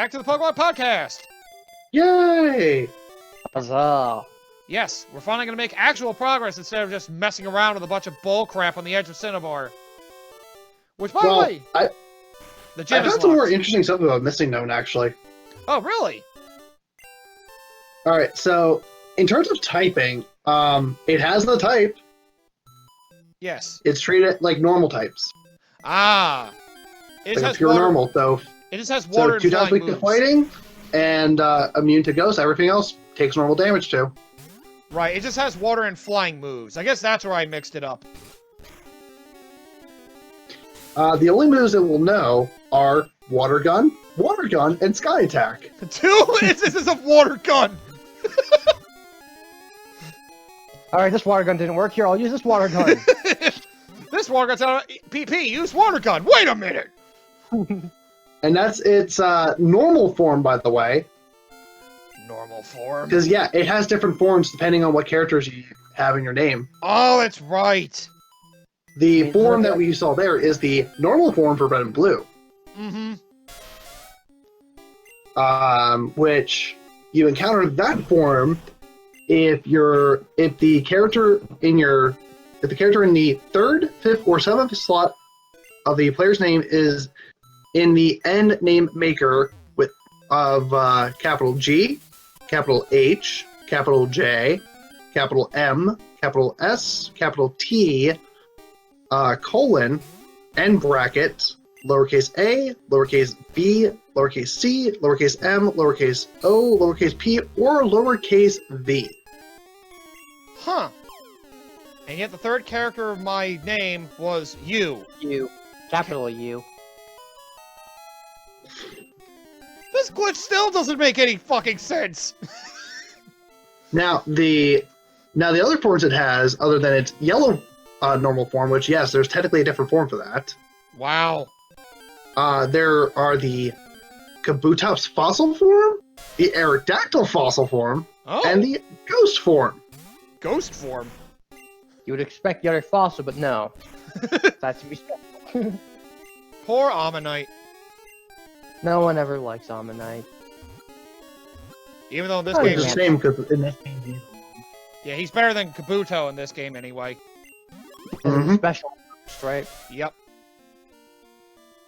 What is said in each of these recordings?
back to the Pokemon Podcast! Yay! Huzzah! Yes, we're finally going to make actual progress instead of just messing around with a bunch of bullcrap on the edge of Cinnabar. Which, by the way, the gym I is found some more locked. interesting stuff about Missing Known, actually. Oh, really? Alright, so, in terms of typing, it has the type. Yes. It's treated like normal types. Ah. It just Like a has pure water. normal, though. It just has So, water 2 and times flying weak to moves. fighting, and immune to ghosts. Everything else takes normal damage, too. Right, it just has water and flying moves. I guess that's where I mixed it up. The only moves that we'll know are Water Gun, and Sky Attack. 2 instances of water gun! Alright, this water gun didn't work. Here, I'll use this water gun. This water gun's out of PP. Use water gun. Wait a minute. And that's its normal form, by the way. Normal form. Because, yeah, it has different forms depending on what characters you have in your name. Oh, that's right. The form that we saw there is the normal form for Red and Blue. Mm-hmm. Which you encounter that form if the character in the 3rd, 5th, or 7th slot of the player's name is in the end name maker of capital G, capital H, capital J, capital M, capital S, capital T, colon, end bracket, lowercase a, lowercase b, lowercase c, lowercase m, lowercase o, lowercase p, or lowercase v. Huh. And yet the 3rd character of my name was U. U. Capital U. This glitch still doesn't make any fucking sense. Now the other forms it has, other than its yellow normal form, which yes, there's technically a different form for that. Wow. There are the Kabutops fossil form, the Aerodactyl fossil form, Oh. and the Ghost form. Ghost form. You would expect the other fossil, but no. That's to be special. Poor Ammonite. No one ever likes Ammonite. Even though in this Oh, game... it's the same because in this game he's Yeah, he's better than Kabuto in this game anyway. Mhm. Special, right? Yep.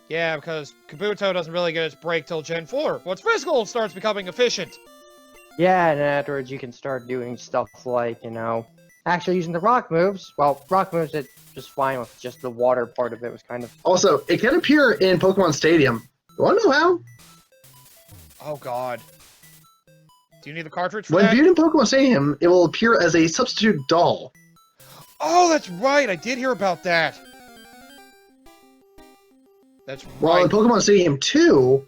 Yeah, because Kabuto doesn't really get its break till Gen 4. Once physical starts becoming efficient. Yeah, and afterwards you can start doing stuff like, actually using the rock moves. Well, rock moves are just fine with just the water part of it was kind of... Also, it can appear in Pokemon Stadium. You want to know how? Oh god. Do you need the cartridge for When that? viewed in Pokemon Stadium, it will appear as a substitute doll. Oh, that's right! I did hear about that! That's While in right. Pokemon Stadium 2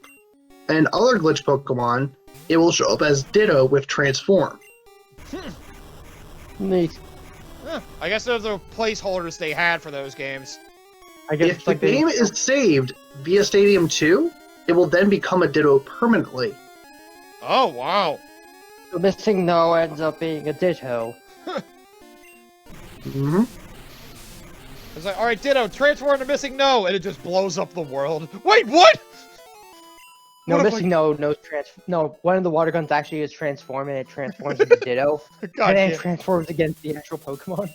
and other glitch Pokemon, it will show up as Ditto with Transform. Neat. Huh, I guess those are placeholders they had for those games. I guess If it's the like game is saved via Stadium 2, it will then become a Ditto permanently. Oh, wow. the missing no ends up being a Ditto. Mm-hmm. It's like, alright, Ditto, transform into Missing No! And it just blows up the world. Wait, what?! No, What if, missing no one of the water guns actually is transformed and it transforms into Ditto. God And then damn. it transforms against the actual Pokemon.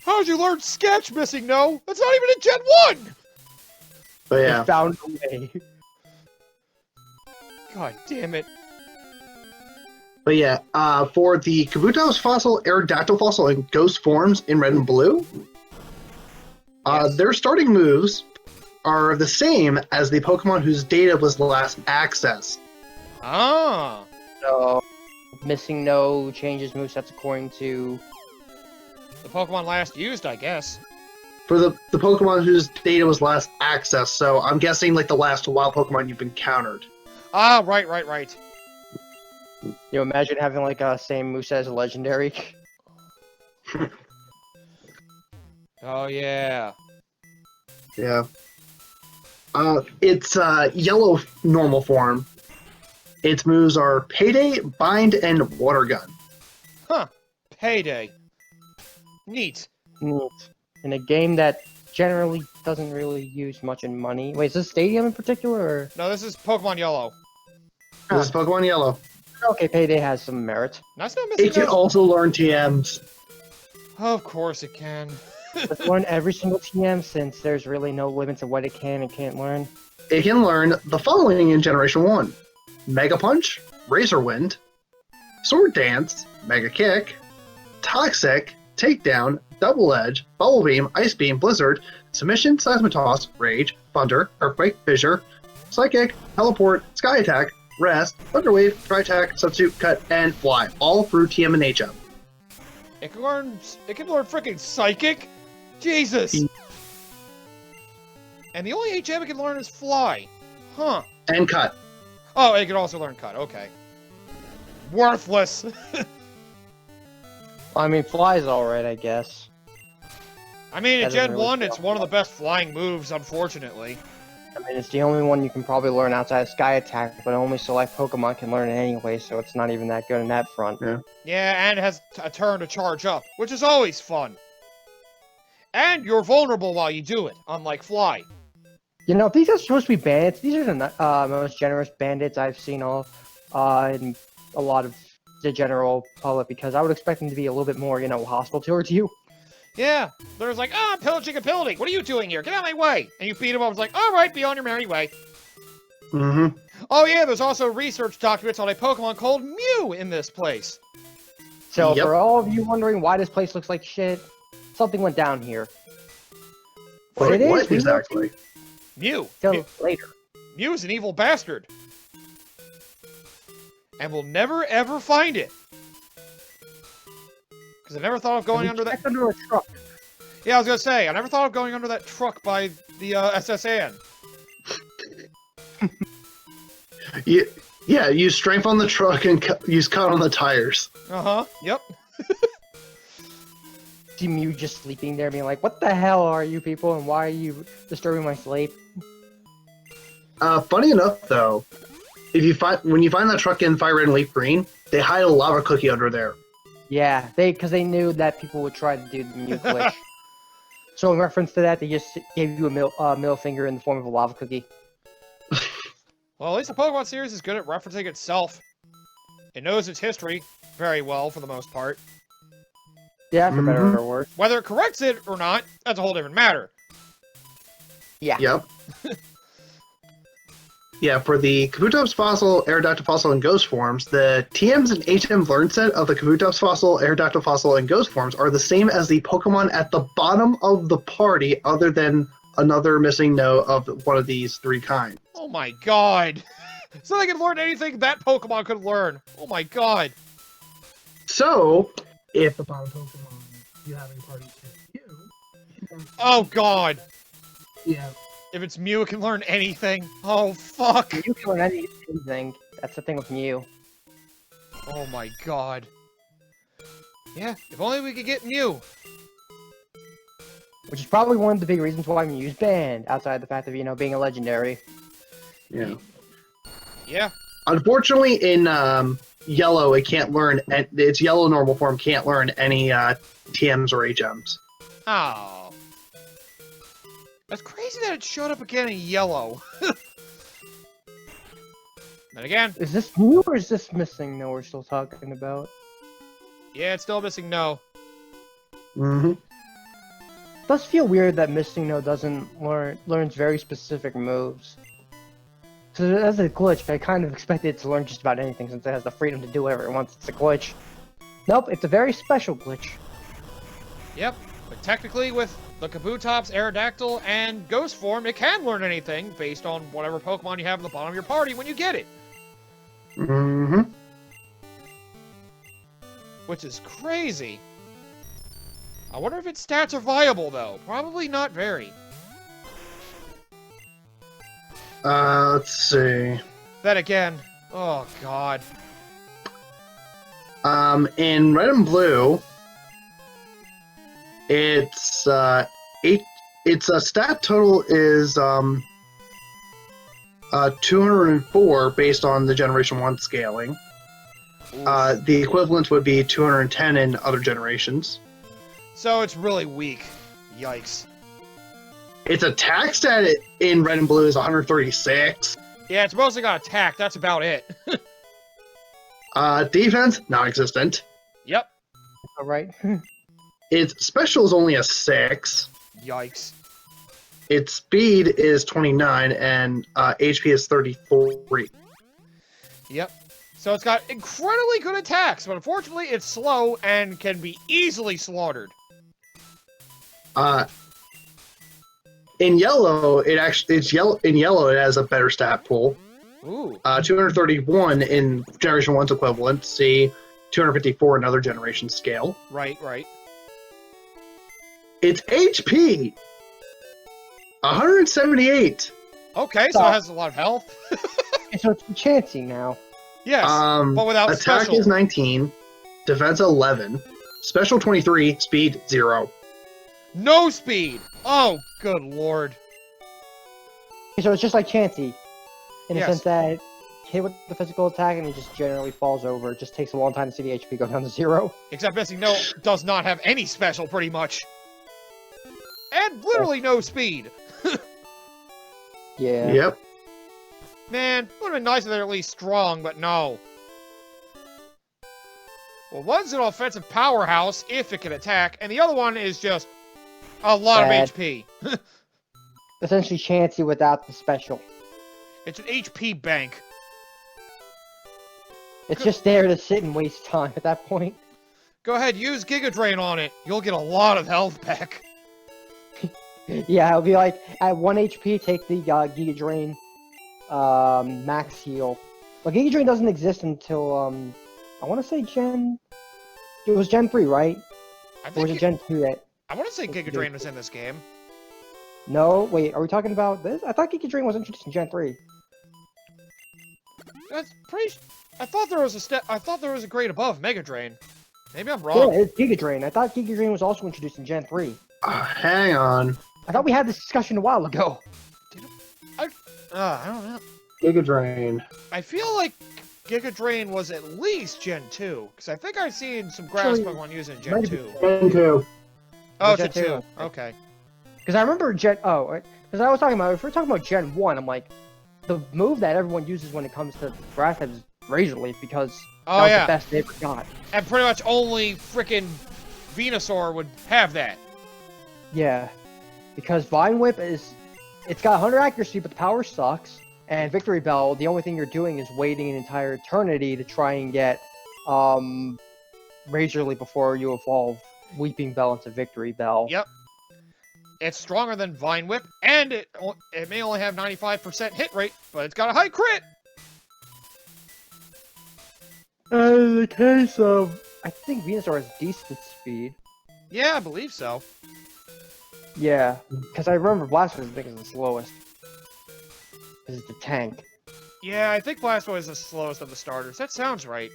How'd you learn Sketch, Missing No? That's not even in Gen 1! But yeah. It found a way. God damn it. But yeah, for the Kabutops fossil, Aerodactyl fossil, and Ghost forms in Red and Blue, Yes. their starting moves are the same as the Pokemon whose data was last accessed. Ah. So, missing no changes movesets according to... The Pokemon last used, I guess. For the Pokemon whose data was last accessed, so I'm guessing like the last wild Pokemon you've encountered. Ah, right. imagine having like a same moveset as a legendary. Oh, yeah. Yeah. It's yellow normal form. Its moves are Payday, Bind, and Water Gun. Huh. Payday. Neat. Neat. In a game that generally doesn't really use much in money. Wait, is this Stadium in particular? Or... No, this is Pokemon Yellow. This is Pokemon Yellow. Okay, Payday has some merit. That's not missing It can those. also learn TMs. Of course it can. Let's learn every single TM since there's really no limits of what it can and can't learn. It can learn the following in Generation 1. Mega Punch, Razor Wind, Sword Dance, Mega Kick, Toxic, Takedown, Double Edge, Bubble Beam, Ice Beam, Blizzard, Submission, Seismitoss, Rage, Thunder, Earthquake, Fissure, Psychic, Teleport, Sky Attack, Rest, Thunder Wave, Dry Attack, Substitute, Cut, and Fly, all through TM and HM. It can learn freaking Psychic? Jesus! And the only HM it can learn is Fly. Huh. And Cut. Oh, it can also learn Cut, okay. Worthless! I mean, Fly's alright, I guess. I mean, in That Gen doesn't really 1, feel it's one of the best flying moves, unfortunately. I mean, it's the only one you can probably learn outside of Sky Attack, but only select Pokemon can learn it anyway, so it's not even that good in that front. Yeah, and it has a turn to charge up, which is always fun. And you're vulnerable while you do it, unlike Fly. You know, these are supposed to be bandits. These are the most generous bandits I've seen in a lot of the general public, because I would expect them to be a little bit more, hostile towards you. Yeah, there's like, I'm pillaging a building. What are you doing here? Get out of my way. And you beat him up. It's like, all right, be on your merry way. Mm-hmm. Oh yeah, there's also research documents on a Pokemon called Mew in this place. So Yep. for all of you wondering why this place looks like shit, something went down here. What Wait, it is, what we will exactly? Mew. Till later. Mew is an evil bastard. And we'll never ever find it. Because I never thought of going under that... Check under a truck. Yeah, I was gonna say, I never thought of going under that truck by the SSN. Yeah, use strength on the truck and use cut on the tires. Uh-huh, yep. See Mew just sleeping there being like, what the hell are you people and why are you disturbing my sleep? Funny enough, though, when you find that truck in Fire Red and Leaf Green, they hide a lava cookie under there. Yeah, because they knew that people would try to do the Mew glitch. So in reference to that, they just gave you a middle finger in the form of a lava cookie. Well, at least the Pokemon series is good at referencing itself. It knows its history very well, for the most part. Yeah, for better Mhm. or worse. Whether it corrects it or not, that's a whole different matter. Yeah. Yep. Yeah, for the Kabutops fossil, Aerodactyl fossil, and ghost forms, the TMs and HM learn set of the Kabutops fossil, Aerodactyl fossil, and ghost forms are the same as the Pokemon at the bottom of the party, other than another missing note of one of these three kinds. Oh my god. So they can learn anything that Pokemon could learn. Oh my god. So, if the bottom Pokemon you have in party is you, Oh god. yeah. If it's Mew, it can learn anything. Oh fuck. You can learn anything. That's the thing with Mew. Oh my god. Yeah, if only we could get Mew. Which is probably one of the big reasons why Mew's banned, outside the fact of, being a legendary. Yeah. Yeah. Unfortunately, in Yellow, it can't learn. Its Yellow normal form can't learn any TMs or HMs. Oh. That's crazy that it showed up again in Yellow. Then again, Is this Mew or is this missing no we're still talking about? yeah, it's still missing no. Mm-hmm. It does feel weird that Missing No learns very specific moves. So as a glitch, I kind of expected it to learn just about anything since it has the freedom to do whatever it wants. It's a glitch. Nope, it's a very special glitch. Yep, but technically with the Kabutops, Aerodactyl, and Ghost form, it can learn anything based on whatever Pokemon you have at the bottom of your party when you get it. Mm-hmm. Which is crazy. I wonder if its stats are viable, though. Probably not very. Let's see. Then again, oh god. In Red and Blue, its stat total is 204 based on the Generation 1 scaling. The equivalent would be 210 in other generations. So it's really weak. Yikes. Its attack stat in red and blue is 136. Yeah, it's mostly got attack. That's about it. Defense, non-existent. Yep. All right. Its special is only a 6. Yikes. Its speed is 29, and HP is 33. Yep. So it's got incredibly good attacks, but unfortunately it's slow and can be easily slaughtered. In yellow, it's yellow. In yellow, it has a better stat pool. Ooh. 231 in Generation 1's equivalent. See, 254 in other generation scale. Right. Its HP, 178. Okay, so it has a lot of health. So it's Chansey now. Yes, but without attack special. is 19, defense 11, special 23, speed 0. No speed! Oh, good lord. So it's just like Chansey, in the Yes. sense that hit with the physical attack and it just generally falls over. It just takes a long time to see the HP go down to 0. Except Missing No does not have any special, pretty much. And literally no speed. Yeah. Yep. Man, would have been nice if they're at least strong, but no. Well, one's an offensive powerhouse, if it can attack, and the other one is just a lot Bad. of HP. Essentially Chansey without the special. It's an HP bank. It's just there to sit and waste time at that point. Go ahead, use Giga Drain on it. You'll get a lot of health back. Yeah, it'll be like, at 1 HP, take the Giga Drain max heal. But Giga Drain doesn't exist until, I want to say it was Gen 3, right? Or was it Gen 2 that... I want to say Giga Drain was in this game. No, wait, are we talking about this? I thought Giga Drain was introduced in Gen 3. That's pretty... I thought there was a grade above Mega Drain. Maybe I'm wrong. Yeah, it's Giga Drain. I thought Giga Drain was also introduced in Gen 3. Hang on. I thought we had this discussion a while ago. I don't know. Giga Drain. I feel like Giga Drain was at least Gen 2, because I think I've seen some grass Actually, Pokemon using Gen 2. Gen 2. Oh, it's a Gen 2. 2. Okay. Because I remember because I was talking about, if we're talking about Gen 1, I'm like, the move that everyone uses when it comes to grass types is Razor Leaf, because Oh, that was yeah. the best they ever got. And pretty much only frickin' Venusaur would have that. Yeah. Because Vine Whip it's got 100 accuracy, but the power sucks. And Victory Bell, the only thing you're doing is waiting an entire eternity to try and get Razor Leaf before you evolve Weeping Bell into Victory Bell. Yep. It's stronger than Vine Whip, and it may only have 95% hit rate, but it's got a high crit! In the case of... I think Venusaur has decent speed. Yeah, I believe so. Yeah, because I remember Blastoise, I think, is the slowest. Because it's a tank. Yeah, I think Blastoise is the slowest of the starters. That sounds right.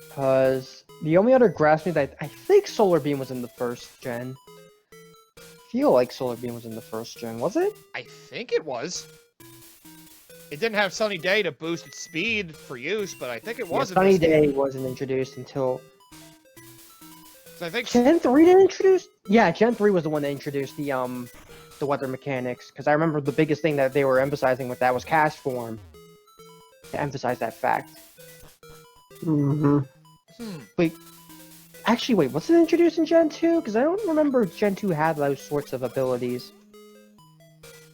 Because the only other grass move that I think Solar Beam was in the first gen. I feel like Solar Beam was in the first gen, was it? I think it was. It didn't have Sunny Day to boost its speed for use, but I think it was. Yeah, Sunny Day wasn't introduced until... So I think Gen 3 didn't introduce? Yeah, Gen 3 was the one that introduced the weather mechanics. Because I remember the biggest thing that they were emphasizing with that was cast form. To emphasize that fact. Mm-hmm. Wait, was it introduced in Gen 2? Because I don't remember Gen 2 had those sorts of abilities.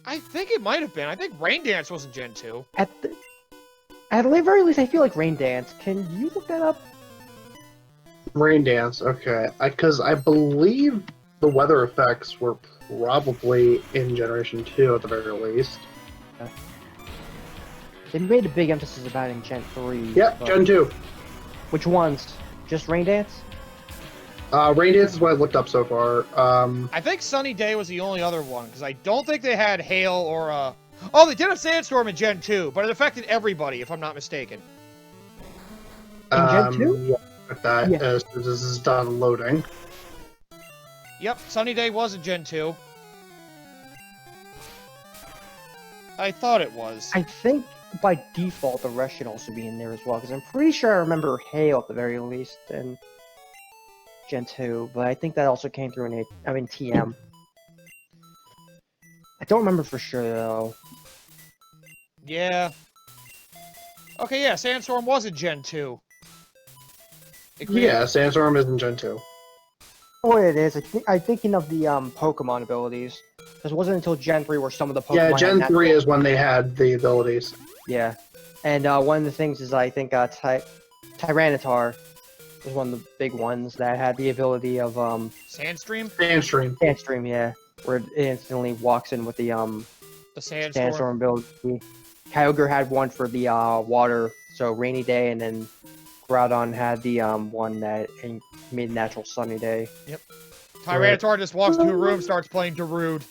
I think it might have been. I think Rain Dance was in Gen 2. At the very least, I feel like Rain Dance. Can you look that up? Rain Dance, okay. Because I believe the weather effects were probably in Generation 2 at the very least. They made a big emphasis about it in Gen 3. Yep, but- Gen 2. Which ones? Just Rain Dance? Rain Dance is what I looked up so far. I think Sunny Day was the only other one, because I don't think they had Hail or, Oh, they did have Sandstorm in Gen 2, but it affected everybody, if I'm not mistaken. In Gen 2? Yeah, like that, Yeah. as this is done loading. Yep, Sunny Day was in Gen 2. I thought it was. I think by default the rest should also be in there as well, because I'm pretty sure I remember Hail at the very least in Gen 2, but I think that also came through in TM. I don't remember for sure though. Yeah. Okay, yeah, Sandstorm was in Gen 2. Yeah, Sandstorm is in Gen 2. Oh, it is. I'm thinking of the Pokemon abilities. Because it wasn't until Gen 3 where some of the Pokemon Yeah, had Gen 3 natural... is when they had the abilities. Yeah. And one of the things is, I think, Tyranitar was one of the big ones that had the ability of, Sandstream? Sandstream. Sandstream, yeah. Where it instantly walks in with the, The Sandstorm. Sandstorm ability. Kyogre had one for the, water, so rainy day, and then Groudon had the, one that made natural sunny day. Yep. Tyranitar just walks into a room, starts playing Darude.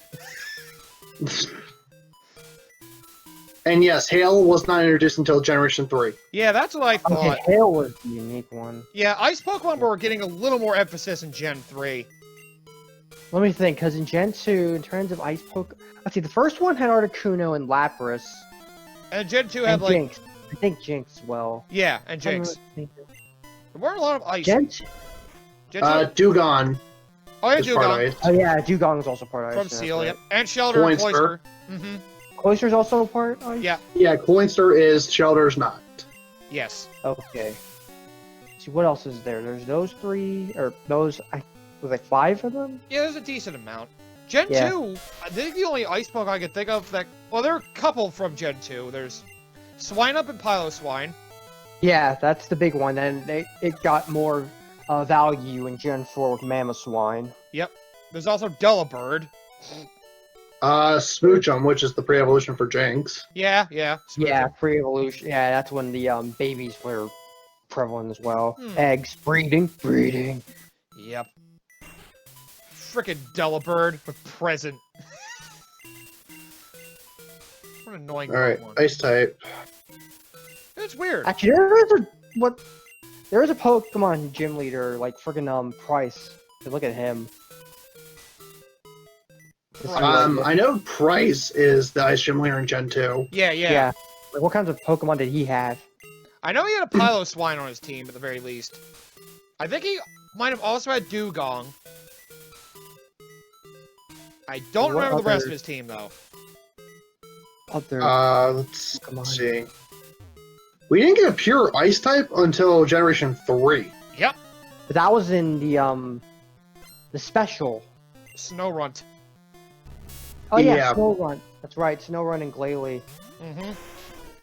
And yes, Hail was not introduced until Generation 3. Yeah, that's what I thought. Okay, Hail was the unique one. Yeah, Ice Pokemon were getting a little more emphasis in Gen 3. Let me think, because in Gen 2, in terms of Ice Poke... Let's see, the first one had Articuno and Lapras. And Gen 2 And had, like... Jinx. I think Jinx as well. Yeah, and Jinx. There weren't a lot of Ice. Gen 2? Gen 2? Dugong. Oh, yeah, is part Dugong. Ice. Oh yeah, Dugong is also part of Ice. From that's Seal, right. yep. And Shelter and Coinspur. Cloyster. Mm-hmm. Cloyster's also a part Ice? Yeah. Yeah, Coinster is, Shelter's not. Yes. Okay. See, what else is there? There's those three, or those, was like 5 of them? Yeah, there's a decent amount. Gen Yeah. 2, I think the only Ice Pokemon I can think of that... Well, there are a couple from Gen 2. There's Swinub and Piloswine. Yeah, that's the big one, and it got more value in Gen 4 with Mamoswine. Yep. There's also Delibird. Smoochum, which is the pre-evolution for Jinx. Yeah, yeah. Yeah, Smoochum. pre-evolution. Yeah, that's when the babies were prevalent as well. Hmm. Eggs, breeding. Yep. Frickin' Delibird with present. What an annoying Alright, Pokemon. Ice type. It's weird. Actually, there is a Pokemon gym leader like friggin' Price. Look at him. I know Price is the Ice Gym leader in Gen 2. Yeah. Yeah. Like, what kinds of Pokemon did he have? I know he had a Piloswine on his team, at the very least. I think he might have also had Dugong. I don't What remember the rest other- of his team, though. Other Let's Pokemon. see. We didn't get a pure Ice type until Generation 3. Yep. But that was in the special. Snorunt. Oh yeah, Yeah. Snorunt. That's right, Snorunt and Glalie. Mm-hmm.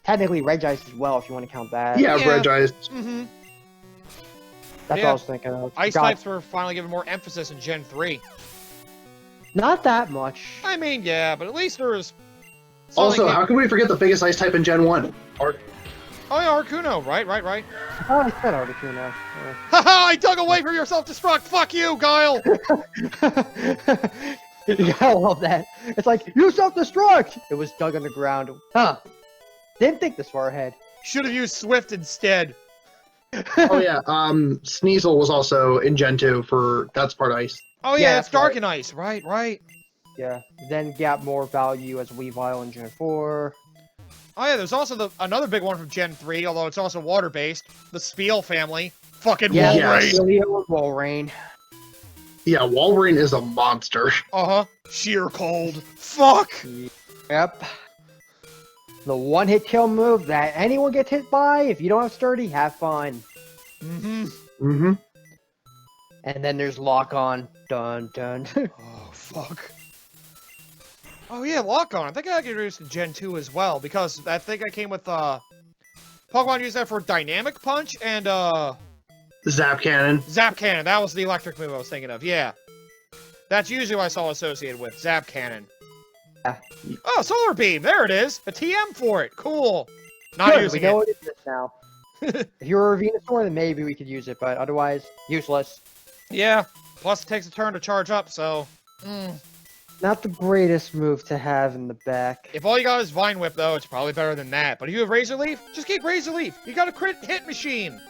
Technically Regice as well, if you want to count that. Yeah, Yeah. Regice. Mm-hmm. That's Yeah. what I was thinking of. Ice God, types were finally given more emphasis in Gen 3. Not that much. I mean, yeah, but at least there was... Also, something- how can we forget the biggest Ice type in Gen 1? Oh, yeah, Arcuno. Right. Oh, I said Articuno. Yeah. Haha, I dug away from your self-destruct. Fuck you, Guile. Yeah, I love that. It's like, you self-destruct! It was dug underground. Huh. Didn't think this far ahead. Should have used Swift instead. Oh yeah, Sneasel was also in Gen 2 for that's part Ice. Oh, yeah, Yeah, that's that's Dark right. and Ice. Right. Yeah. Then got more value as Weavile in Gen 4. Oh, yeah, there's also another big one from Gen 3, although it's also water-based. The Spiel family. Fucking Yeah, Yes. Walrein. Leo and Walrein. Yeah, Wolverine is a monster. Uh-huh. Sheer cold. Fuck. Yep. The one-hit kill move that anyone gets hit by, if you don't have Sturdy, have fun. Mm-hmm. Mm-hmm. And then there's Lock On. Dun dun. Oh, fuck. Oh, yeah, Lock-On. I think I got introduced in Gen 2 as well, because I think I came with, Pokemon used that for Dynamic Punch and, Zap Cannon. Zap Cannon. That was the electric move I was thinking of, yeah. That's usually what I saw associated with, Zap Cannon. Yeah. Oh, Solar Beam! There it is! A TM for it! Cool! Not Good, we using know it. it is now. If you were a Venusaur, then maybe we could use it, but otherwise, useless. Yeah. Plus, it takes a turn to charge up, so... Not the greatest move to have in the back. If all you got is Vine Whip, though, it's probably better than that. But if you have Razor Leaf, just keep Razor Leaf! You got a crit hit machine!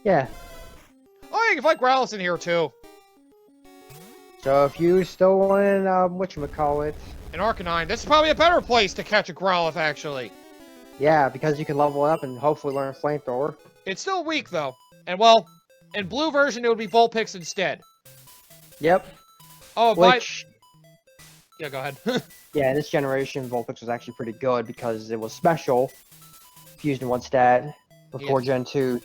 Yeah. Oh, yeah, you can fight Growlithe in here, too. So if you still want, whatchamacallit, In Arcanine, this is probably a better place to catch a Growlithe, actually. yeah, because you can level up and hopefully learn Flamethrower. It's still weak, though. And, well, in blue version, it would be Vulpix instead. Yep. Oh, Which, Yeah, go ahead. Yeah, in this generation, Vulpix was actually pretty good because it was special, fused in one stat, before Yes. Gen 2,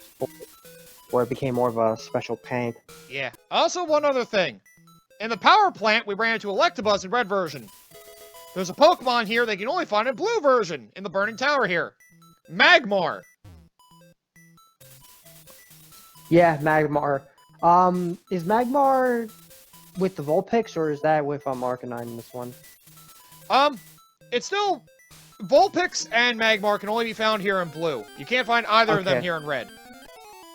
where it became more of a special pain. Yeah. Also, one other thing. In the power plant, we ran into Electabuzz in red version. There's a Pokemon here they can only find in blue version in the Burning Tower here. Magmar. Yeah, Magmar. Is Magmar with the Vulpix, or is that with Arcanine in this one? It's still... Vulpix and Magmar can only be found here in blue. You can't find either of them Okay. here in red.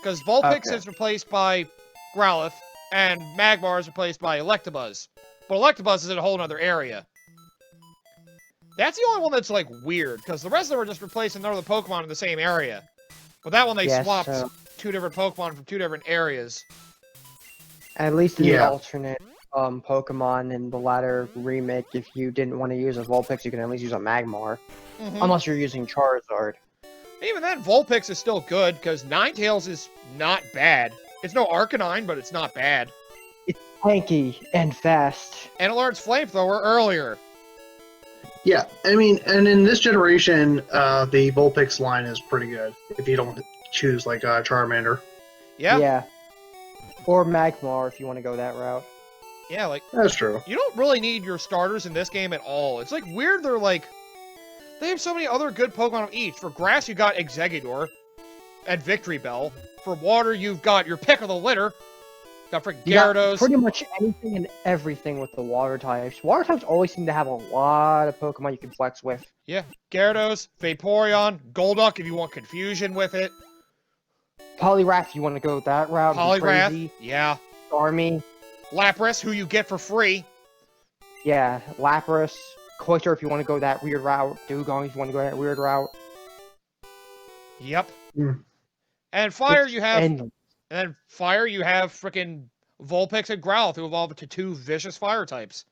Because Vulpix Okay. is replaced by Growlithe, and Magmar is replaced by Electabuzz. But Electabuzz is in a whole other area. That's the only one that's, like, weird, because the rest of them are just replacing another Pokemon in the same area. But that one, they Yes, swapped two different Pokemon from two different areas. At least in the Yeah. alternate Pokemon in the latter remake, if you didn't want to use a Vulpix, you can at least use a Magmar. Unless you're using Charizard. Even then, Vulpix is still good, because Ninetales is not bad. It's no Arcanine, but it's not bad. It's tanky and fast. And it learns Flamethrower earlier. Yeah, I mean, and in this generation, the Vulpix line is pretty good if you don't choose like Charmander. Yeah? Or Magmar if you want to go that route. Yeah, like, That's true. you don't really need your starters in this game at all. It's like weird they're like... They have so many other good Pokemon of each. For grass, you got Exeggutor and Victory Bell. For water, you've got your pick of the litter. Got freaking You got Gyarados. pretty much anything and everything with the water types. Water types always seem to have a lot of Pokemon you can flex with. Yeah, Gyarados, Vaporeon, Golduck if you want confusion with it. Poliwrath, if you want to go that route. Poliwrath, Crazy. yeah. Army. Lapras, who you get for free. Yeah, Lapras. Koiter if you want to go that weird route. Dugong if you want to go that weird route. Yep. Mm. And Fire, It's you have... endless. And then Fire, you have frickin' Vulpix and Growlithe, who evolve into two vicious fire types.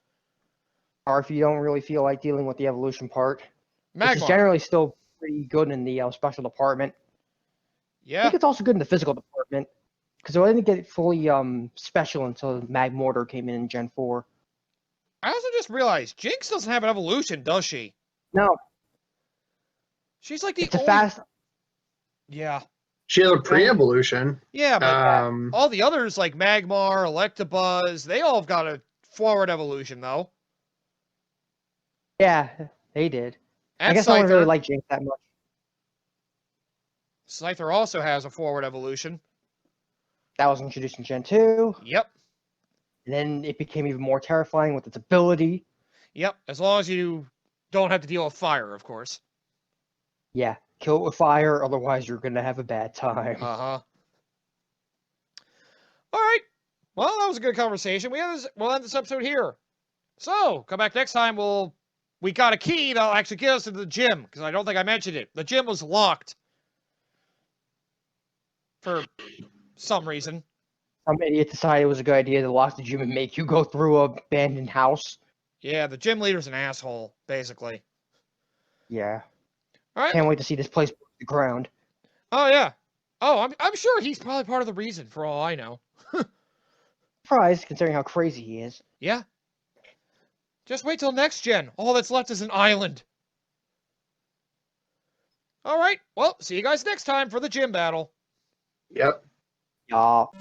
Or if you don't really feel like dealing with the evolution part. Which is Magmar. generally still pretty good in the special department. I Yeah. think it's also good in the physical department. Because I didn't get it fully special until Magmortar came in Gen 4. I also just realized, Jinx doesn't have an evolution, does she? No, She's like the it's a only... fast... Yeah. She has a pre-evolution. Yeah, but Oh. all the others, like Magmar, Electabuzz, they all have got a forward evolution, though. Yeah, they did. And I guess I don't really Scyther. like Jinx that much. Scyther also has a forward evolution. That was introduced in Gen 2. Yep. And then it became even more terrifying with its ability. Yep. As long as you don't have to deal with fire, of course. Yeah, kill it with fire, otherwise you're going to have a bad time. Uh-huh. All right. Well, that was a good conversation. We'll end this episode here. So, come back next time. We got a key that'll actually get us to the gym, because I don't think I mentioned it. The gym was locked. For some reason. Some idiot decided it was a good idea to lock the gym and make you go through an abandoned house. Yeah, the gym leader's an asshole, basically. Yeah. All right. Can't wait to see this place break the ground. Oh, yeah. Oh, I'm sure he's probably part of the reason, for all I know. Surprised, considering how crazy he is. Yeah. Just wait till next gen. All that's left is an island. All right. Well, see you guys next time for the gym battle. Yep. Y'all.